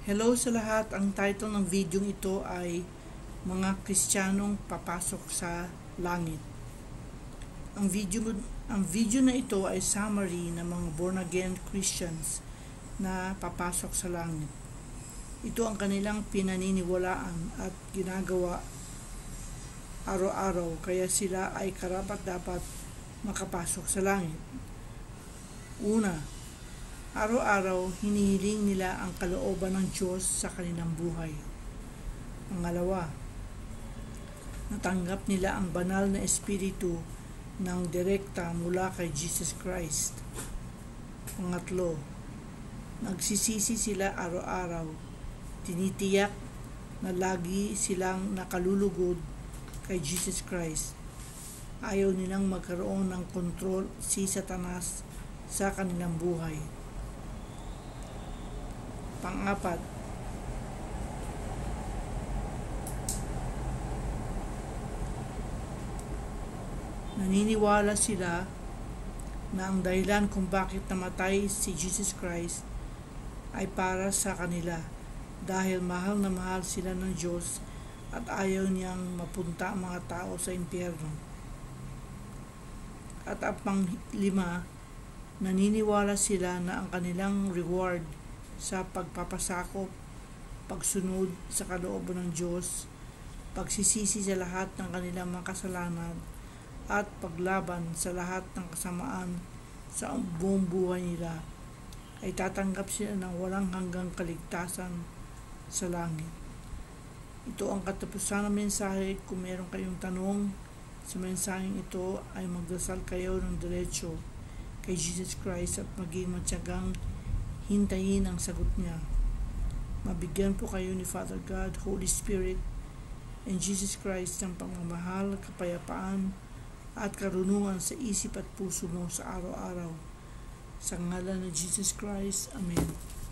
Hello sa lahat. Ang title ng video ito ay Mga Kristiyanong Papasok sa Langit. Ang video na ito ay summary ng mga born again Christians na papasok sa langit. Ito ang kanilang pinaniniwalaan at ginagawa araw-araw, kaya sila ay karapat-dapat makapasok sa langit. Una, araw-araw hinihiling nila ang kalooban ng Diyos sa kanilang buhay. Pangalawa, natanggap nila ang banal na espiritu ng direkta mula kay Jesus Christ. Pangatlo, nagsisisi sila araw-araw. Tinitiyak na lagi silang nakalulugod kay Jesus Christ. Ayaw nilang magkaroon ng kontrol si Satanas sa kanilang buhay. Pang-apat, naniniwala sila na ang dahilan kung bakit namatay si Jesus Christ ay para sa kanila, dahil mahal na mahal sila ng Diyos at ayaw niyang mapunta ang mga tao sa impyerno. At ang pang-lima, naniniwala sila na ang kanilang reward sa pagpapasakop, pagsunod sa kalooban ng Diyos, pagsisisi sa lahat ng kanilang mga kasalanan, at paglaban sa lahat ng kasamaan sa buong buhay nila, ay tatanggap sila ng walang hanggang kaligtasan sa langit. Ito ang katapusan ng mensahe. Kung meron kayong tanong sa mensaheng ito, ay magdasal kayo ng diretso kay Jesus Christ at maging matyagang hintayin ang sagot niya. Mabigyan po kayo ni Father God, Holy Spirit, and Jesus Christ ng pagmamahal, kapayapaan, at karunungan sa isip at puso mo sa araw-araw. Sa ngalan ng Jesus Christ. Amen.